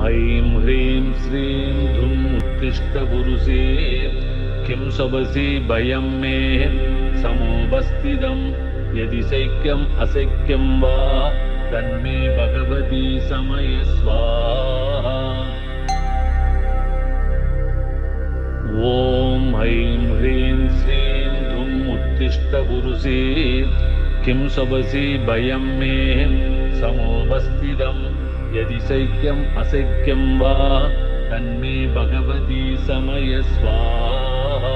ऐं ह्रीं श्रीं धुं उत्तिष्ठ पुरुषे किं शबसि भयं मे समुपस्थितं यदि शक्यम् अशक्यं वा तन्मे भगवती समय स्वाहा। ॐ ऐं ह्रीं श्रीं धुं उत्तिष्ठ पुरुषे किं शबसि भयं मे समुपस्थितं यदि शक्यम् अशक्यं वा तन्मे भगवती समय स्वाहा।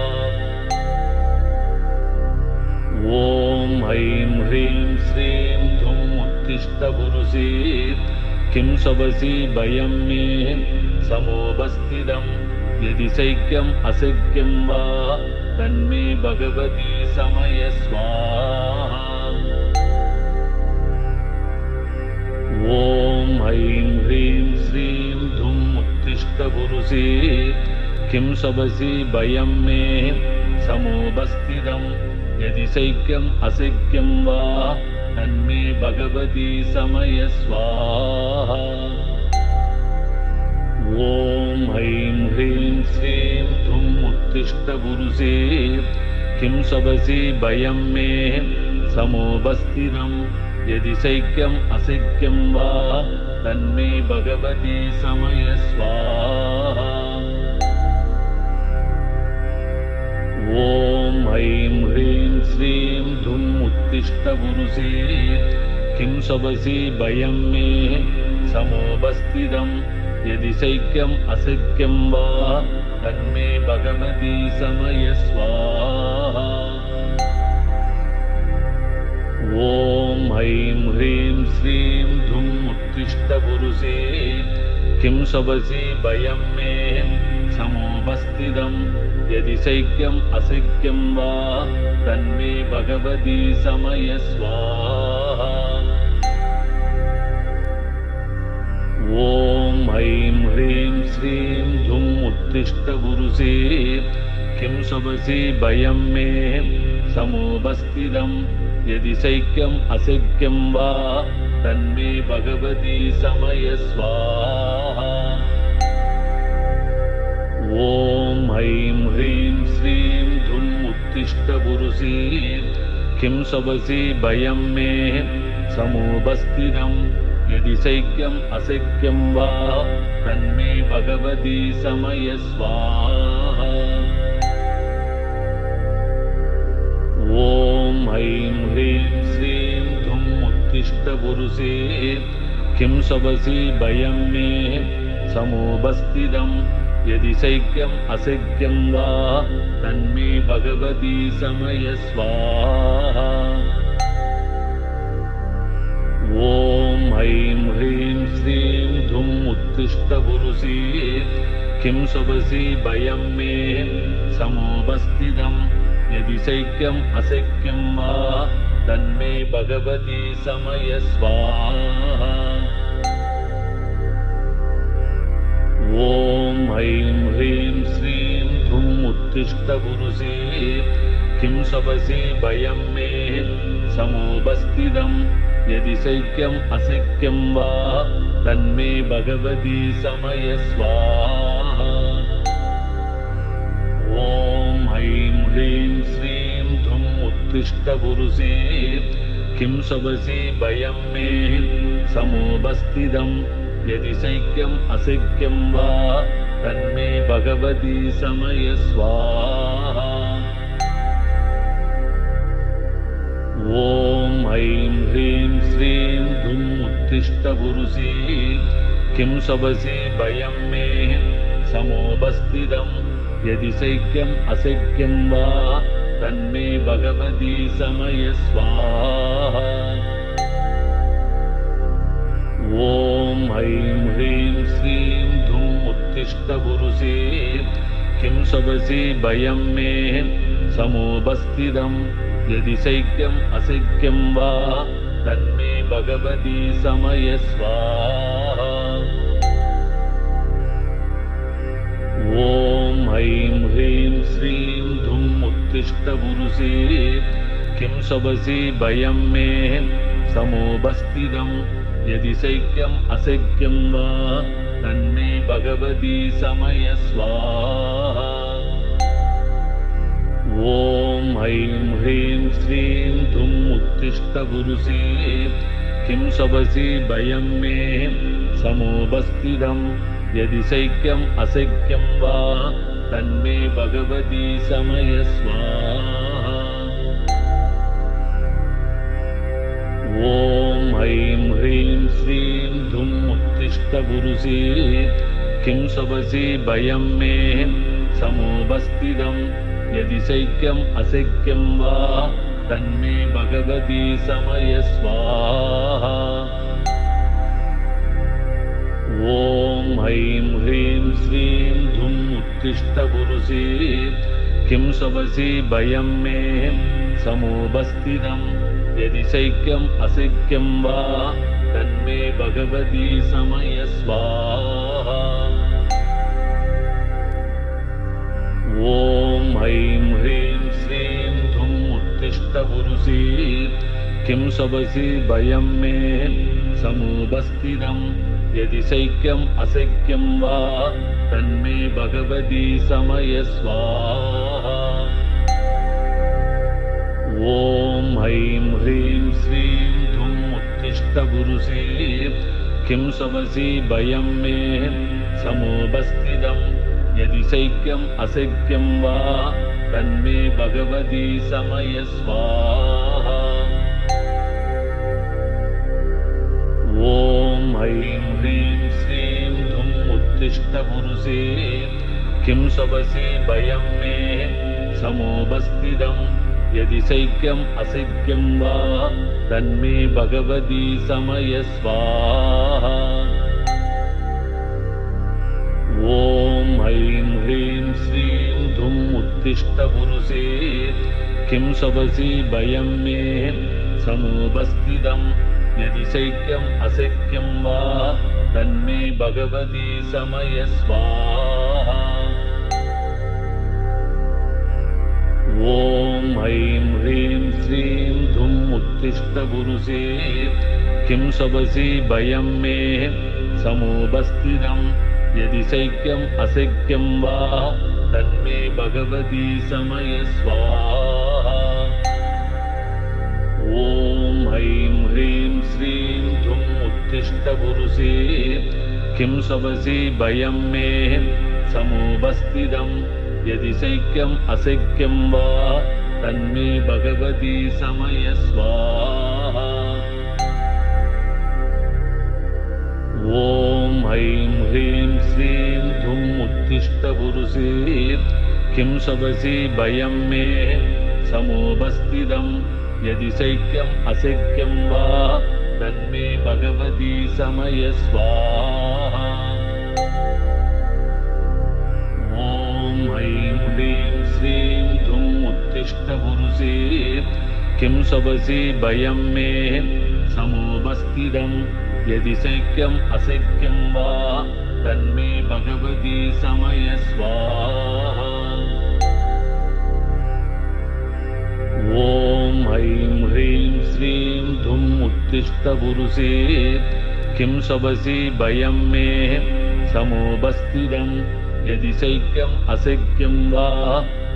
ॐ ऐं ह्रीं श्रीं धुं उत्तिष्ठ पुरुषे किं शबसि भयं मे समुपस्थितं यदि शक्यम् अशक्यं वा तन्मे भगवती समय स्वाहा। ॐ ऐं ह्रीं श्रीं धुं उत्तिष्ठ पुरुषे किं शबसि भयं मे समुपस्थितं यदि शक्यम् अशक्यं वा तन्मे भगवती समय स्वाहा। ॐ ऐं ह्रीं श्रीं धुं उत्तिष्ठ पुरुषे किं शबसि भयं मे समुपस्थितं यदि शक्यम् अशक्यं वा तन्मे भगवती समय स्वाहा। ॐ ऐं ह्रीं श्रीं धुं उत्तिष्ठ पुरुषे किं शबसि भयं मे समुपस्थितं यदि शक्यम् अशक्यं वा तन्मे भगवती समय स्वाहा। ॐ ऐं ह्रीं श्रीं धुं उत्तिष्ठ पुरुषे किं शबसि भयं मे समुपस्थितं यदि शक्यम् अशक्यं वा तन्मे भगवती समय स्वाहा। ॐ ऐं ह्रीं श्रीं धुं उत्तिष्ठ पुरुषे किं शबसि भयं मे समुपस्थितं यदि शक्यम् अशक्यं वा तन्मे भगवती समय स्वाहा। ॐ ऐं ह्रीं श्रीं धुं उत्तिष्ठ पुरुषे किं शबसि भयं मे समुपस्थितं यदि शक्यम् अशक्यं वा तन्मे भगवती समय स्वाहा। ॐ ऐं ह्रीं श्रीं धुं उत्तिष्ठ पुरुषे किं शबसि भयं मे समुपस्थितं यदि शक्यम् अशक्यं वा तन्मे भगवती समय स्वाहा। ॐ ऐं ह्रीं श्रीं धुं उत्तिष्ठ पुरुषे किं शबसि भयं मे समुपस्थितं यदि शक्यम् अशक्यं वा तन्मे भगवती समय स्वाहा। ॐ ऐं ह्रीं श्रीं धुं उत्तिष्ठ पुरुषे किं शबसि भयं मे समुपस्थितं यदि शक्यम् अशक्यं वा तन्मे भगवती समय स्वाहा। ॐ ऐं ह्रीं श्रीं धुं उत्तिष्ठ पुरुषे किं शबसि भयं मे समुपस्थितं यदि शक्यम् अशक्यं वा तन्मे भगवती समय स्वाहा। ॐ ऐं ह्रीं श्रीं धुं उत्तिष्ठ पुरुषे किं शबसि भयं मे समुपस्थितं यदि शक्यम् अशक्यं वा तन्मे भगवती समय स्वाहा। ॐ ऐं ह्रीं श्रीं धुं उत्तिष्ठ पुरुषे किं शबसि भयं मे समुपस्थितं यदि शक्यम् अशक्यं वा तन्मे भगवती समय स्वाहा। ॐ ऐं ह्रीं श्रीं धुं उत्तिष्ठ पुरुषे किं शबसि भयं मे समुपस्थितं यदि शक्यम् अशक्यं वा तन्मे भगवती समय स्वाहा। ॐ ऐं ह्रीं श्रीं धुं उत्तिष्ठ पुरुषे किं शवसि भयं मे समुपस्थितं यदि शक्यम् अशक्यं वा तन्मे भगवती समय स्वाहा। ॐ ऐं ह्रीं श्रीं धुं उत्तिष्ठ पुरुषे किं शवसि भयं मे समुपस्थितं यदि शक्यम् अशक्यं वा तन्मे भगवती समय स्वाहा। ॐ ऐं ह्रीं श्रीं धुं उत्तिष्ठ पुरुषे किं शवसि भयं मे समुपस्थितं यदि शक्यम् अशक्यं वा तन्मे भगवती समय स्वाहा। ॐ ऐं ह्रीं श्रीं धुं उत्तिष्ठ पुरुषे किं शवसि भयं मे समुपस्थितं यदि शक्यम् अशक्यं वा तन्मे भगवती समय स्वाहा। ॐ ऐं ह्रीं श्रीं धुं उत्तिष्ठ पुरुषे किं शवसि भयं मे समुपस्थितं यदि शक्यम् अशक्यं वा तन्मे भगवती समय स्वाहा। ॐ ऐं ह्रीं श्रीं धुं उत्तिष्ठ पुरुषे किं शवसि भयं मे समुपस्थितं यदि शक्यम् अशक्यं वा तन्मे भगवती समय स्वाहा। ॐ ऐं ह्रीं श्रीं धुं उत्तिष्ठ पुरुषे किं शवसि भयं मे समुपस्थितं यदि शक्यम् अशक्यं वा तन्मे भगवती समय स्वाहा। ॐ ऐं ह्रीं श्रीं धुं उत्तिष्ठ पुरुषे किं शवसि भयं मे समुपस्थितं यदि शक्यम् अशक्यं वा तन्मे भगवती समय स्वाहा। ॐ ऐं ह्रीं श्रीं धुं उत्तिष्ठ पुरुषे किं शवसि भयं मे समुपस्थितं यदि शक्यम् अशक्यं वा तन्मे भगवती समय स्वाहा। ॐ ऐं ह्रीं श्रीं धुं उत्तिष्ठ पुरुषे किं शवसि भयं मे समुपस्थितं यदि शक्यम् अशक्यं वा तन्मे भगवती समय स्वाहा। ॐ ऐं ह्रीं श्रीं धुं उत्तिष्ठ पुरुषे किं शवसि भयं मे समुपस्थितं यदि शक्यम् अशक्यं वा तन्मे भगवती समय स्वाहा। ॐ ऐं ह्रीं श्रीं धुं उत्तिष्ठ पुरुषे किं शवसि भयं मे समुपस्थितं यदि शक्यम् अशक्यं वा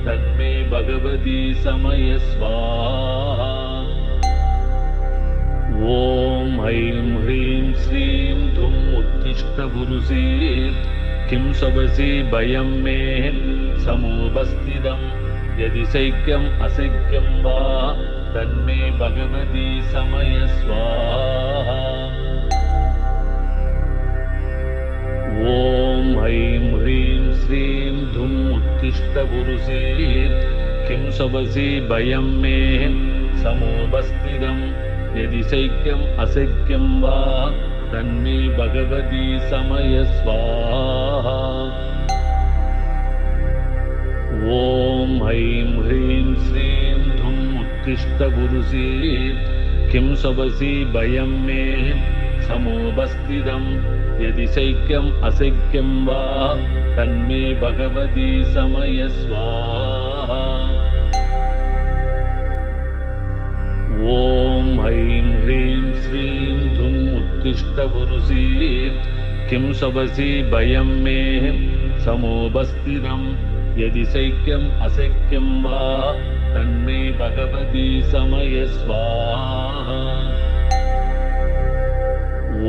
तन्मे भगवती समय स्वाहा। ॐ ऐं ह्रीं श्रीं धुं उत्तिष्ठ पुरुषे किं शवसि भयं मे समुपस्थितं यदि शक्यम् अशक्यं वा तन्मे भगवती समय स्वाहा। ॐ ऐं ह्रीं श्रीं धुं उत्तिष्ठ पुरुषे किं शवसि भयं मे समुपस्थितं यदि शक्यम् अशक्यं वा तन्मे भगवती समय स्वाहा। ॐ ऐं ह्रीं श्रीं धुं उत्तिष्ठ पुरुषे किं शवसि भयं मे समुपस्थितं यदि शक्यम् अशक्यं वा तन्मे भगवती समय स्वाहा। ॐ ऐं ह्रीं श्रीं धुं उत्तिष्ठ उत्तिष्ठ पुरुषे किं शवसि भयं मे समोपस्थितं यदि शैक्यम् अशक्यं वा तन्मे भगवती समय स्वाहा।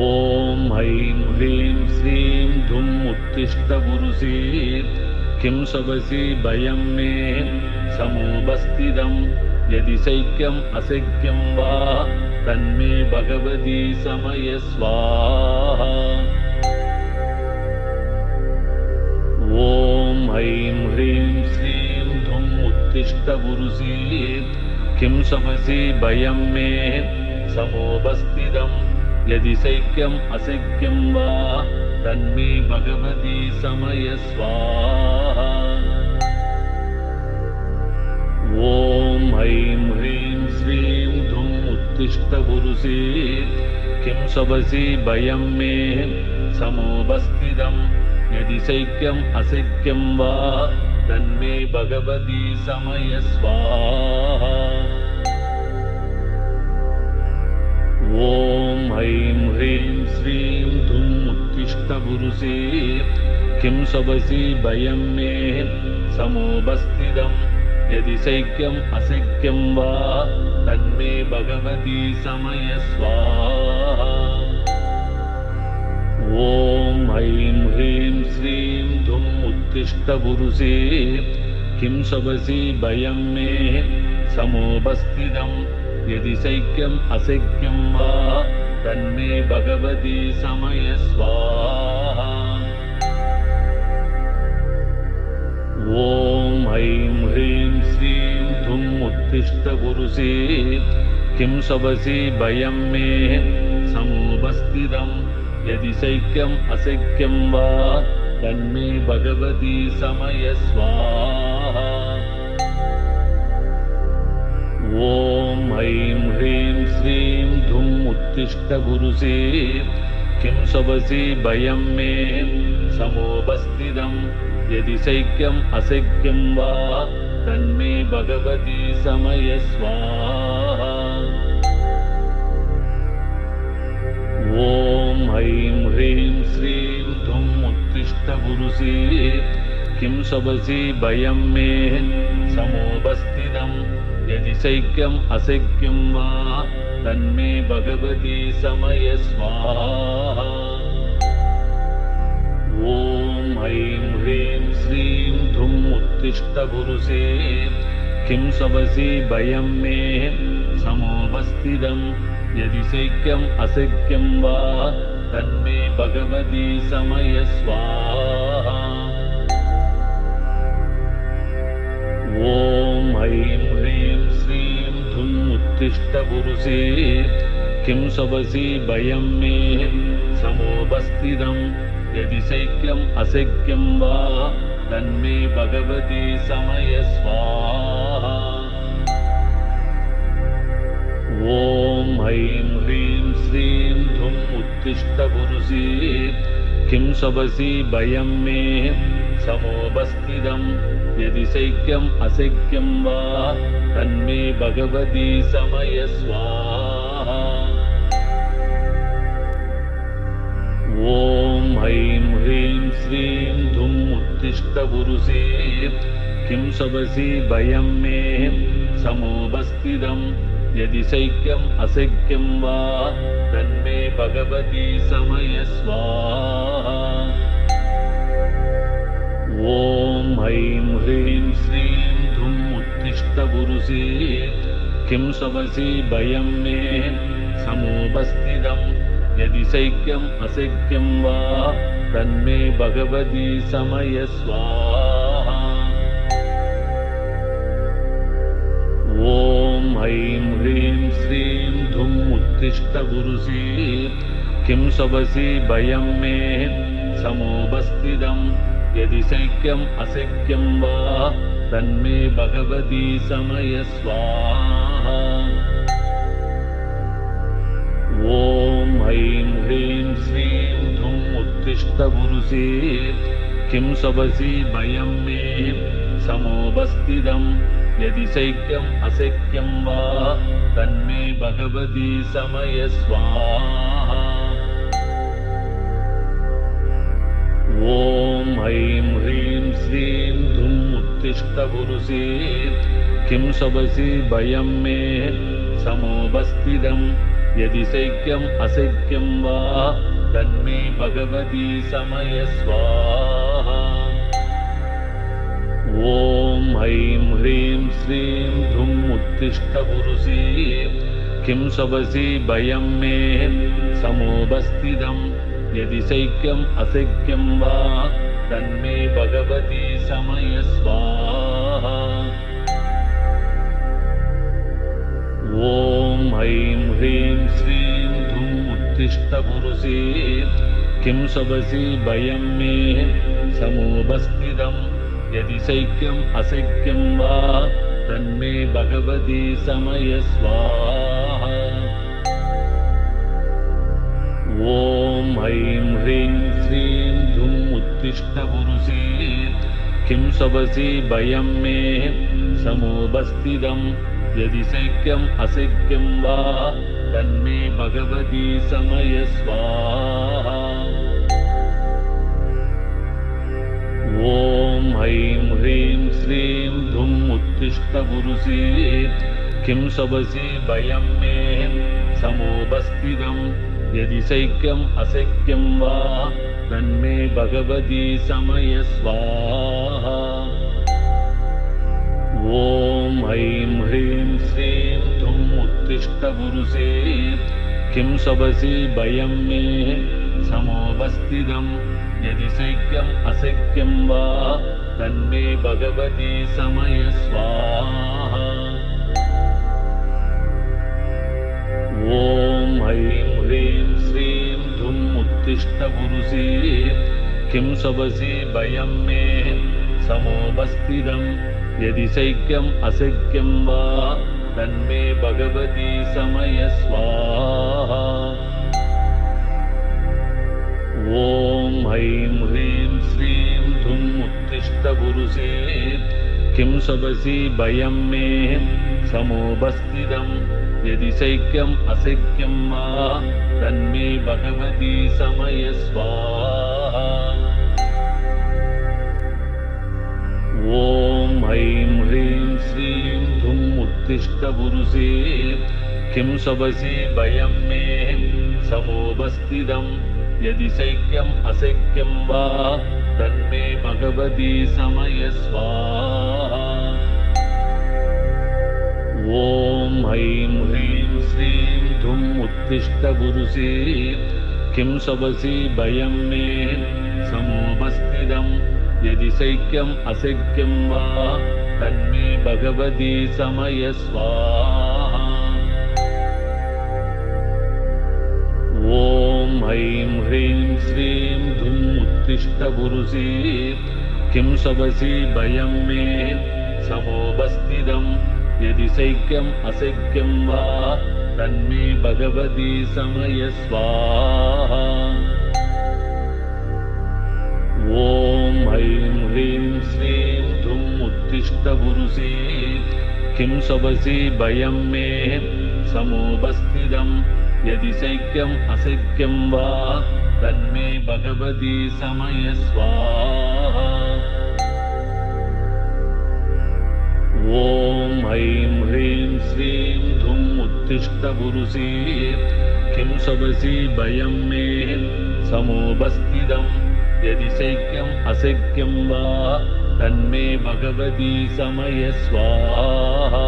ॐ ऐं ह्रीं श्रीं धुं उत्तिष्ठ पुरुषे किं शवसि भयं मे समोपस्थितं यदि शैक्यम् अशक्यं वा तन्मे भगवती समय स्वाहा। ॐ ऐं ह्रीं श्रीं धुं उत्तिष्ठ पुरुषे किं शवसि भयं मे समोपस्थितं यदि शैक्यम् अशक्यं वा तन्मे भगवती समय स्वाहा। ॐ ऐं ह्रीं श्रीं धुं उत्तिष्ठ पुरुषे किं शवसि भयं मे समोपस्थितं यदि शैक्यम् अशक्यं वा तन्मे भगवती समय स्वाहा। ॐ ऐं ह्रीं श्रीं धुं उत्तिष्ठ पुरुषे किं शवसि भयं मे समोपस्थितं यदि शैक्यम् अशक्यं वा तन्मे भगवती समय स्वाहा। ॐ ऐं ह्रीं श्रीं धुं उत्तिष्ठ पुरुषे किं शवसि भयं मे समोपस्थितं यदि शैक्यम् अशक्यं वा तन्मे भगवती समय स्वाहा। ॐ ऐं ह्रीं श्रीं धुं उत्तिष्ठ पुरुषे किं शवसि भयं मे समोपस्थितं यदि शैक्यम् अशक्यं वा तन्मे भगवती समय स्वाहा। ॐ ऐं ह्रीं श्रीं धुं उत्तिष्ठ पुरुषे किं शवसि भयं मे समोपस्थितं यदि शैक्यम् अशक्यं वा तन्मे भगवती समय स्वाहा। ॐ ऐं ह्रीं श्रीं धुं उत्तिष्ठ पुरुषे किं शवसि भयं मे समोपस्थितं यदि शैक्यम् अशक्यं वा तन्मे भगवती समय स्वाहा। ॐ ऐं ह्रीं श्रीं धुं उत्तिष्ठ पुरुषे किं शवसि भयं मे समोपस्थितं यदि शैक्यम् अशक्यं वा तन्मे भगवती समय स्वाहा। ॐ ऐं ह्रीं श्रीं धुं उत्तिष्ठ पुरुषे किं शवसि भयं मे समोपस्थितं यदि शैक्यम् अशक्यं वा तन्मे भगवती समय स्वाहा। ॐ ऐं ह्रीं श्रीं धुं उत्तिष्ठ पुरुषे किं शवसि भयं मे समोपस्थितं यदि शैक्यम् अशक्यं वा तन्मे भगवती समय स्वाहा। ॐ ऐं ह्रीं श्रीं धुं उत्तिष्ठ पुरुषे किं शवसि भयं मे समोपस्थितं यदि शैक्यम् अशक्यं वा तन्मे भगवती समय स्वाहा। ॐ ऐं ह्रीं श्रीं धुं उत्तिष्ठ पुरुषे किं शवसि भयं मे समोपस्थितं यदि शैक्यम् अशक्यं वा तन्मे भगवती समय स्वाहा। ॐ ऐं ह्रीं श्रीं धुं उत्तिष्ठ पुरुषे किं शवसि भयं मे समोपस्थितं यदि शैक्यम् अशक्यं वा तन्मे भगवती समय स्वाहा। ॐ ऐं ह्रीं श्रीं धुं उत्तिष्ठ पुरुषे किं शवसि भयं मे समोपस्थितं यदि शैक्यम् अशक्यं वा तन्मे भगवती समय स्वाहा। पुरुषे किं शवसि भयं मे समुपस्थितं यदि शक्यम् अशक्यं वा तन्मे भगवती समय स्वाहा। ॐ ऐं ह्रीं श्रीं धुम् उत्तिष्ठ पुरुषे किं शवसि भयं मे समुपस्थितं यदि शक्यम् अशक्यं वा तन्मे भगवती समय स्वाहा। ॐ ऐं ह्रीं श्रीं धुम् उत्तिष्ठ पुरुषे किं शवसि भयं मे समुपस्थितं यदि शक्यम् अशक्यं वा तन्मे भगवती समय स्वाहा। ॐ ऐं ह्रीं श्रीं धुम् उत्तिष्ठ पुरुषे किं शवसि भयं मे समुपस्थितं यदि शक्यम् अशक्यं वा तन्मे भगवती समय स्वाहा। ॐ ऐं ह्रीं श्रीं धुम् उत्तिष्ठ पुरुषे किं शवसि भयं मे समुपस्थितं यदि शक्यम् अशक्यं वा तन्मे भगवती समय स्वाहा। ॐ ऐं ह्रीं श्रीं धुम् उत्तिष्ठ पुरुषे किं शवसि भयं मे समुपस्थितं यदि शक्यम् अशक्यं वा तन्मे भगवती समय स्वाहा। ॐ ऐं ह्रीं श्रीं धुम् उत्तिष्ठ पुरुषे किं शवसि भयं मे समुपस्थितं यदि शक्यम् अशक्यं वा तन्मे भगवती समय स्वाहा। ॐ ऐं ह्रीं श्रीं धुम् उत्तिष्ठ पुरुषे किं शवसि भयं मे समुपस्थितं यदि शक्यम् अशक्यं वा तन्मे भगवती समय स्वाहा। ॐ ऐं ह्रीं श्रीं धुम् उत्तिष्ठ पुरुषे किं शवसि भयं मे समुपस्थितं यदि शक्यम् अशक्यं वा तन्मे भगवती समय स्वाहा। ॐ ऐं ह्रीं श्रीं धुम् उत्तिष्ठ पुरुषे किं शवसि भयं मे समुपस्थितं यदि शक्यम् अशक्यं वा तन्मे भगवती समय स्वाहा। ॐ ऐं ह्रीं श्रीं धुम् उत्तिष्ठ पुरुषे किं शवसि भयं मे समुपस्थितं यदि शक्यम् अशक्यं वा तन्मे भगवती समय स्वाहा। ॐ ऐं ह्रीं श्रीं धुम् उत्तिष्ठ पुरुषे किं शवसि भयं मे समुपस्थितं यदि शक्यम् अशक्यं वा तन्मे भगवती समय स्वाहा। ॐ ऐं ह्रीं श्रीं धुम् उत्तिष्ठ पुरुषे किं शवसि भयं मे समुपस्थितं यदि शक्यम् अशक्यं वा तन्मे भगवती समय स्वाहा।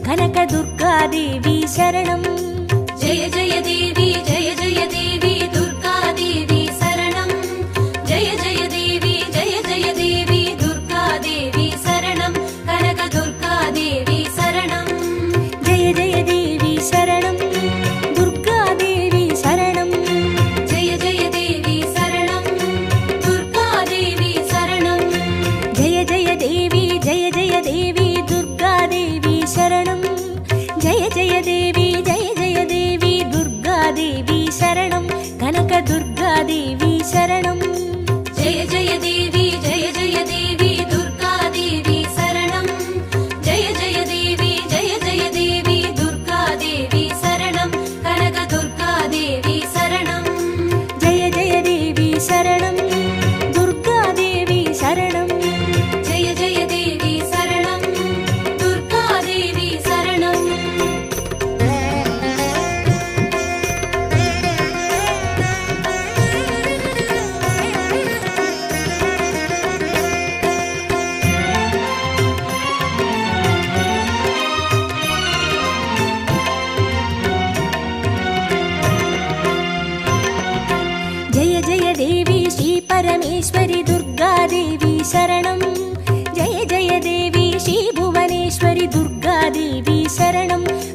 कनकदुर्गा देवी शरणं। जय जय देवी जय जय देवी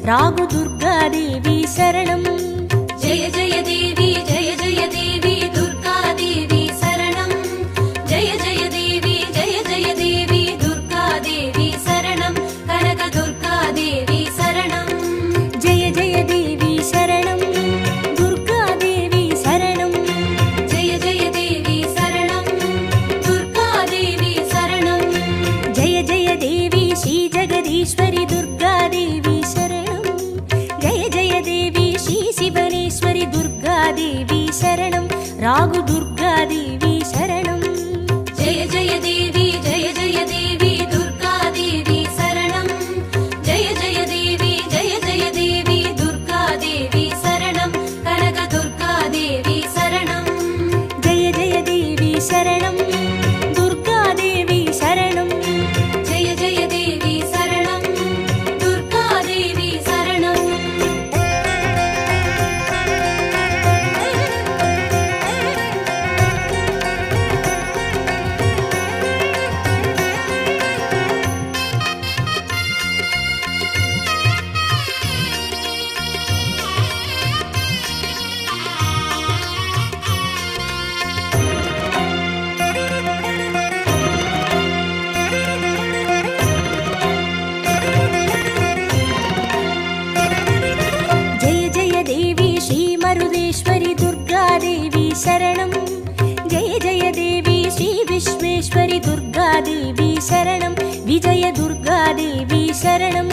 ராகு துர்காதேவி சரணம். ஜெய ஜெய தேவி ஜெய ஜெய தேவி துர்கா தேவி சரணம். ஜெய ஜெய தேவி ஜெய ஜெய தேவி துர்கா தேவி சரணம். கனக துர்கா தேவி சரணம். ஜெய ஜெய தேவி சரணம். துர்கா தேவி சரணம். ஜெய ஜெய தேவி சரணம். துர்கா தேவி சரணம். ஜெய ஜெய தேவி ஸ்ரீ ஜெகதீஸ்வரி துர்கா தேவி சரணம். ஜெய ஜெய தேவி ஸ்ரீ சிவனேஸ்வரி துர்கா தேவி சரணம். ராகு துர்கா தேவி சரணம். ஜெய ஜெய தேவி ஜெய ஜெய தேவி துர்கா தேவி சரணம். ஜெய ஜெய தேவி ஜெய ஜெய தேவி துர்கா தேவி சரணம். கனக துர்கா தேவி சரணம். ஜெய ஜெய தேவி சரணம். துர்கா தேவி சரணம். ஜெய ஜெய தேவி சரணம். துர்கா தேவி சரணம். ஜெய ஜெய தேவி ஸ்ரீ மருதேஸ்வரி துர்கா தேவி சரணம். ஜெய ஜெய தேவி ஸ்ரீ விஸ்வேஸ்வரி துர்கா தேவி சரணம். விஜய துர்கா தேவி சரணம்.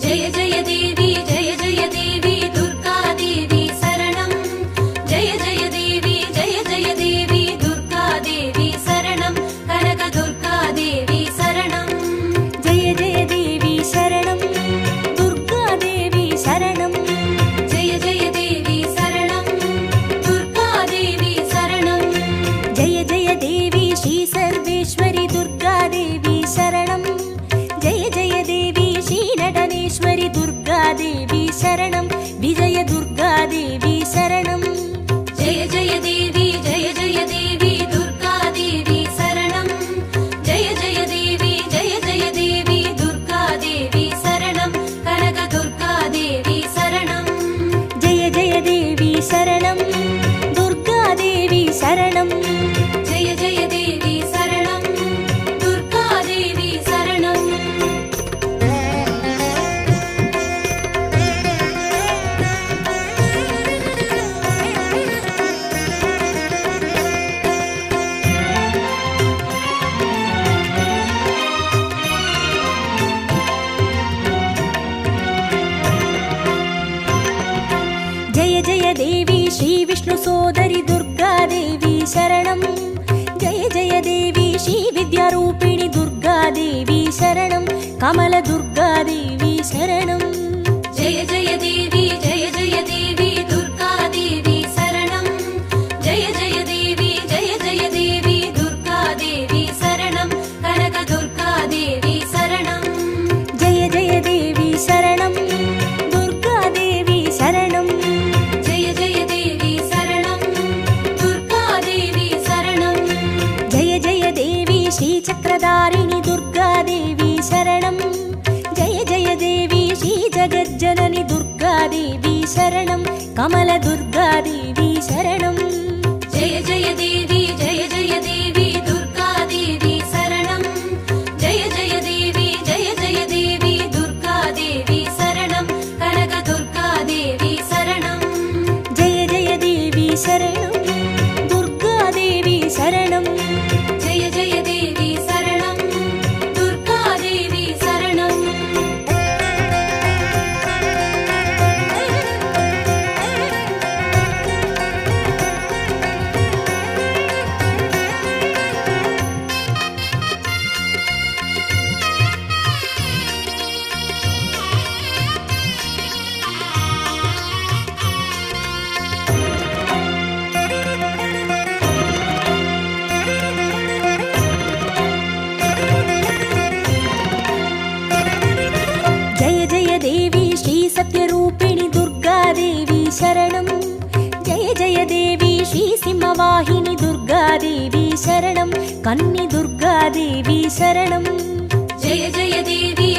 ஜெய ஜெய தேவி ஜெய ஜெய தேவி துர்கா தேவி சரணம். ஜெய ஜெய தேவி ஜெய ஜெய தேவி துர்கா தேவி சரணம். கனக துர்கா தேவி சரணம். ஜெய ஜெய தேவி சரணம். துர்கா தேவி சரணம். ஜெய ஜெய தேவி சரணம். துர்கா தேவி சரணம். ஜெய ஜெய தேவி ஸ்ரீ சர்வேஸ்வரி துர்கா தேவி சரணம். ஜெய ஜெய தேவி ஸ்ரீ நடனேஸ்வரி துர்கா தேவி சரணம். விஜய துர்கா தேவி சரணம். ஜெய ஜெய தேவி ஜெய ஜெய தேவி துர்கா தேவி சரணம். ஜெய ஜெய தேவி ஜெய ஜெய தேவி துர்கா தேவி சரணம். கனக துர்கா தேவி சரணம். ஜெய ஜெய தேவி சரணம். துர்கா தேவி சரணம். ஜெய ஜெய தேவி சரணம். துர்கா தேவி சரணம். ஜெய ஜெய தேவி ஸ்ரீ விஷ்ணு சோதரி துர்கா தேவி சரணம். ஜெய ஜெய தேவி ஸ்ரீ வித்யாரூபிணி துர்கா தேவி சரணம். கமல துர்கா தேவி சரணம். ஜெய ஜெய தேவி ஜெய ஜெய தேவி துர்கா தேவி சரணம். ஜெய ஜெய தேவி ஜெய ஜெய தேவி துர்கா தேவி சரணம். கனக துர்கா தேவி சரணம். ஜெய ஜெய தேவி சரணம். துர்கா தேவி சரணம். ஜெய ஜெய தேவி சரணம். துர்கா தேவி சரணம். ஜெய ஜெய தேவி ஸ்ரீ சக்கரதாரிணி துர்கா தேவி சரணம். ஜெய ஜெய தேவி ஸ்ரீ ஜகஜ்ஜனனி துர்கா தேவி சரணம். கமல துர்கா தேவி சரணம். ஜெய ஜெய தேவி ஜெய ஜெய தேவி துர்கா தேவி சரணம். ஜெய ஜெய தேவி ஜெய ஜெய தேவி துர்கா தேவி சரணம். கனக துர்கா தேவி சரணம். ஜெய ஜெய தேவி சரணம். துர்கா தேவி சரணம். ஜெய ஜெய தேவி சரணம். துர்கா தேவி சரணம். सत्यरूपिणि दुर्गा देवी शरणं जय जय देवी श्री सिंहवाहिनी दुर्गा देवी शरणं कन्नी दुर्गा देवी शरणं जय जय देवी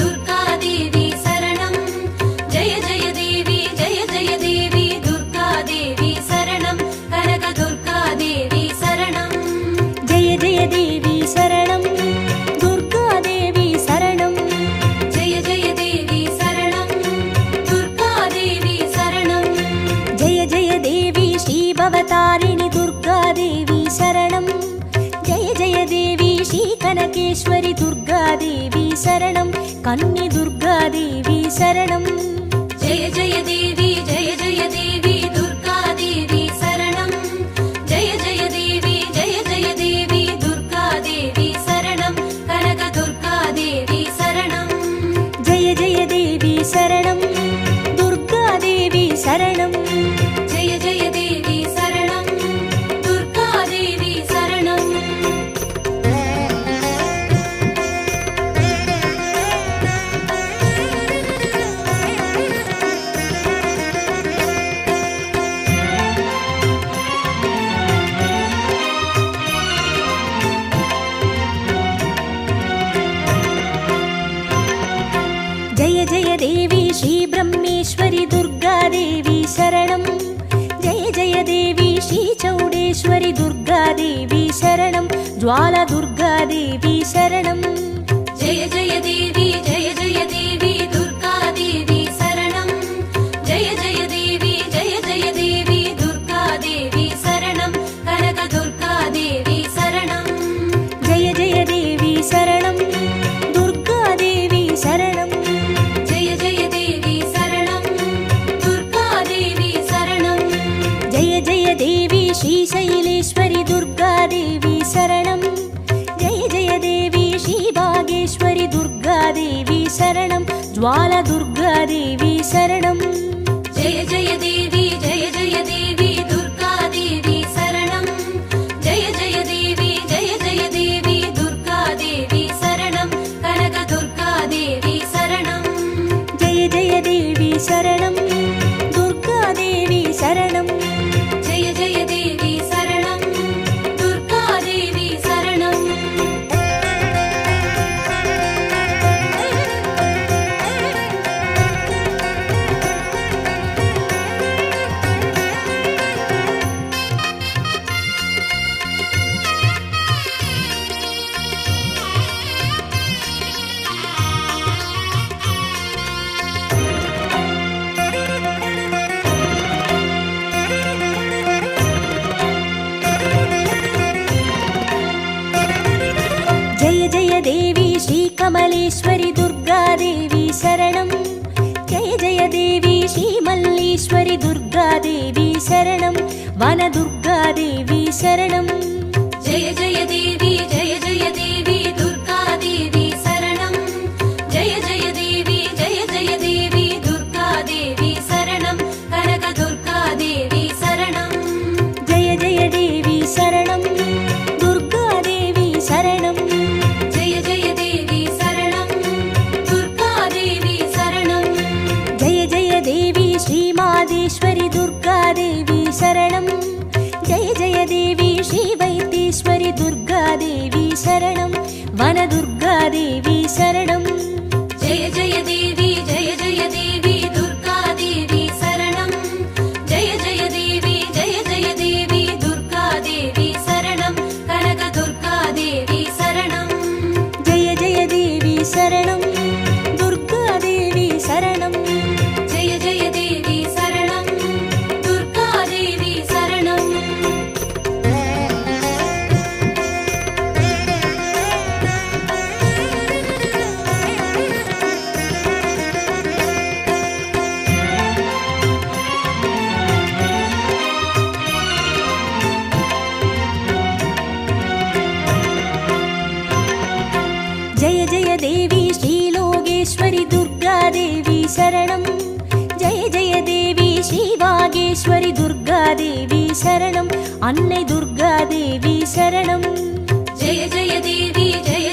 दुर्गा देवी शरणं கன்னி துர்காதேவி சரணம். ஜெய ஜெய தேவி ஜெய ஜெய தேவி துர்கா தேவி சரணம். ஜெய ஜெய தேவி ஜெய ஜெய தேவி துர்கா தேவி சரணம். கனக துர்கா தேவி சரணம். ஜெய ஜெய தேவி சரணம். துர்காதேவி சரணம். ஜெய ஜெய தேவி சரணம். துர்கா தேவி சரணம். ஜெய ஜெய தேவி ஸ்ரீ பிரம்மேஸ்வரி துர்காதேவி சரணம். ஜெய ஜெய தேவி ஸ்ரீ சௌடேஸ்வரி துர்காதேவி சரணம். ஜுவாலா துர்காதேவி சரணம். ஜெய ஜெய தேவி ஜெய ஜெய தேவி துர்கா தேவி சரணம். ஜெய ஜெய தேவி ஜெய ஜெய தேவி துர்கா தேவி சரணம். கனக துர்கா தேவி சரணம். ஜெய ஜெய தேவி சரணம். துர்காதேவி சரணம். ஜெய ஜெய தேவி சரணம். துர்கா தேவி சரணம். ஜெய ஜெய தேவி ஸ்ரீ சைலேஸ்வரி துர்காதேவி சரணம். ஜெய ஜெய தேவி ஸ்ரீ பாகேஸ்வரி துர்காதேவி சரணம். ஜுவாலா துர்காதேவி சரணம். ஜெய ஜெய தேவி ஜெய ஜெய தேவி துர்கா தேவி சரணம். ஜெய ஜெய தேவி ஜெய ஜெய தேவி துர்கா தேவி சரணம். கனக துர்கா தேவி சரணம். ஜெய ஜெய தேவி சரணம். துர்காதேவி சரணம். ஜெய ஜெய தேவி சரணம். துர்கா தேவி சரணம். ஜெய ஜெய தேவி ஸ்ரீ கமலேஸ்வரி துர்காதேவி சரணம். ஜெய ஜெய தேவி ஸ்ரீ மல்லீஸ்வரி துர்காதேவி சரணம். வன துர்காதேவி சரணம். ஜெய ஜெய தேவி ஜெய ஜெய தேவி துர்கா தேவி சரணம். ஜெய ஜெய தேவி ஜெய ஜெய தேவி துர்கா தேவி சரணம். கனக துர்கா தேவி சரணம். ஜெய ஜெய தேவி சரணம். துர்காதேவி சரணம். ஜெய ஜெய தேவி சரணம். துர்கா தேவி சரணம். ஜெய ஜெய தேவி ஸ்ரீ மாதேஸ்வரி துர்காதேவி சரணம். ஜெய ஜெய தேவி ஸ்ரீ வைத்தீஸ்வரி துர்காதேவி சரணம். வன துர்காதேவி சரணம். ஜெய ஜெய தேவி ஜெய ஜெய தேவி துர்கா தேவி சரணம். ஜெய ஜெய தேவி ஜெய ஜெய தேவி துர்கா தேவி சரணம். கனக துர்கா தேவி சரணம். ஜெய ஜெய தேவி சரணம். துர்காதேவி சரணம். ஜெய ஜெய தேவி சரணம். துர்கா தேவி சரணம். ஜெய ஜெய தேவி ஸ்ரீ லோகேஸ்வரி துர்காதேவி சரணம். ஜெய ஜெய தேவி ஸ்ரீ வாகேஸ்வரி துர்காதேவி சரணம். அன்னை துர்காதேவி சரணம். ஜெய ஜெய தேவி ஜெய